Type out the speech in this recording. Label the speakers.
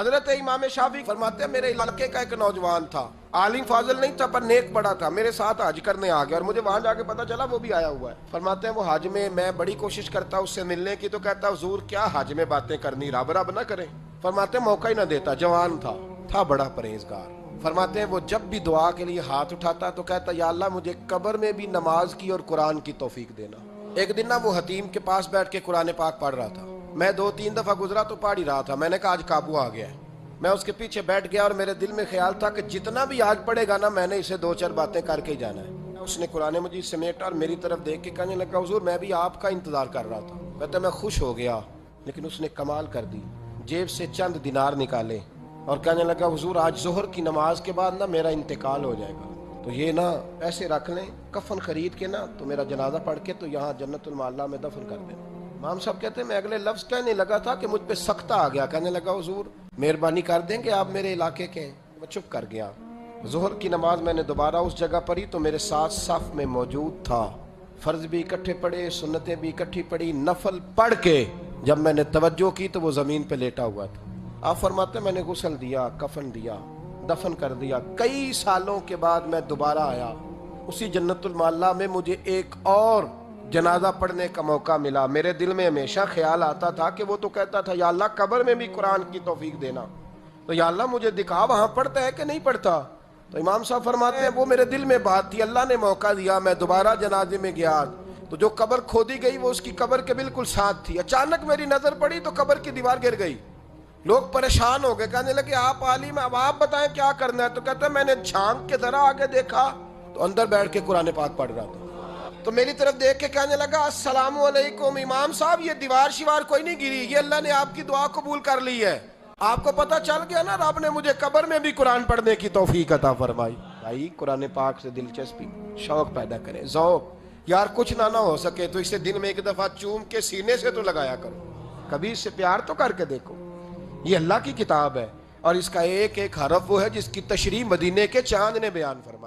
Speaker 1: حضرت امام شافعی فرماتے ہیں میرے علاقے کا ایک نوجوان تھا، عالم فاضل نہیں تھا پر نیک بڑا تھا، میرے ساتھ حج کرنے آ گیا اور مجھے وہاں جا کے پتا چلا وہ بھی آیا ہوا ہے۔ فرماتے ہیں وہ حج میں بڑی کوشش کرتا اس سے ملنے کی، تو کہتا حضور کیا حج میں باتیں کرنی، رب رب نہ کریں۔ فرماتے ہیں موقع ہی نہ دیتا، جوان تھا بڑا پرہیزگار۔ فرماتے ہیں وہ جب بھی دعا کے لیے ہاتھ اٹھاتا تو کہتا یا اللہ مجھے قبر میں بھی نماز کی اور قرآن کی توفیق دینا۔ ایک دن نہ وہ حتیم کے پاس بیٹھ کے قرآن پاک پڑھ رہا تھا، میں 2-3 دفعہ گزرا تو پڑھ ہی رہا تھا، میں نے کہا آج قابو آ گیا ہے۔ میں اس کے پیچھے بیٹھ گیا اور میرے دل میں خیال تھا کہ جتنا بھی آج پڑھے گا نا میں نے اسے 2-4 باتیں کر کے ہی جانا ہے۔ اس نے قرآن مجید سمیٹا اور میری طرف دیکھ کے کہنے لگا حضور میں بھی آپ کا انتظار کر رہا تھا۔ کہتا میں خوش ہو گیا، لیکن اس نے کمال کر دی، جیب سے چند دینار نکالے اور کہنے لگا حضور آج ظہر کی نماز کے بعد نا میرا انتقال ہو جائے گا، تو یہ نا ایسے رکھ لیں، کفن خرید کے نا تو میرا جنازہ پڑھ کے تو یہاں جنت المعلا میں دفن کر دیں۔ امام صاحب کہتے ہیں میں اگلے لفظ کہنے لگا تھا کہ مجھ پہ سختہ آ گیا، کہنے لگا حضور مہربانی کر دیں کہ آپ میرے علاقے کے ہیں۔ میں چپ کر گیا۔ ظہر کی نماز میں نے دوبارہ اس جگہ پڑھی تو میرے ساتھ صف میں موجود تھا، فرض بھی اکٹھے پڑھے، سنتیں بھی اکٹھی پڑھی، نفل پڑھ کے جب میں نے توجہ کی تو وہ زمین پہ لیٹا ہوا تھا۔ آپ فرماتے ہیں میں نے غسل دیا، کفن دیا، دفن کر دیا۔ کئی سالوں کے بعد میں دوبارہ آیا، اسی جنت المعلا میں مجھے ایک اور جنازہ پڑھنے کا موقع ملا۔ میرے دل میں ہمیشہ خیال آتا تھا کہ وہ تو کہتا تھا یا اللہ قبر میں بھی قرآن کی توفیق دینا، تو یا اللہ مجھے دکھا وہاں پڑھتا ہے کہ نہیں پڑھتا۔ تو امام صاحب فرماتے ہیں وہ میرے دل میں بات تھی، اللہ نے موقع دیا، میں دوبارہ جنازے میں گیا تو جو قبر کھودی گئی وہ اس کی قبر کے بالکل ساتھ تھی۔ اچانک میری نظر پڑی تو قبر کی دیوار گر گئی، لوگ پریشان ہو گئے، کہنے لگے آپ عالم اب آپ بتائیں کیا کرنا ہے۔ تو کہتا ہے میں نے جھانک کے ذرا آگے دیکھا تو اندر بیٹھ کے قرآن پاک پڑھ رہا تھا، تو میری طرف دیکھ کے کہنے لگا السلام علیکم امام صاحب، یہ دیوار شیوار کوئی نہیں گری، یہ اللہ نے آپ کی دعا قبول کر لی ہے۔ آپ کو پتہ چل گیا نا رب نے مجھے قبر میں بھی قرآن پڑھنے کی توفیق عطا فرمائی۔ بھائی قرآن پاک سے دلچسپی، شوق پیدا کریں، ذوق۔ یار کچھ نہ ہو سکے تو اسے دن میں ایک دفعہ چوم کے سینے سے تو لگایا کرو، کبھی اس سے پیار تو کر کے دیکھو۔ یہ اللہ کی کتاب ہے اور اس کا ایک ایک حرف وہ ہے جس کی تشریح مدینے کے چاند نے بیان فرمائی۔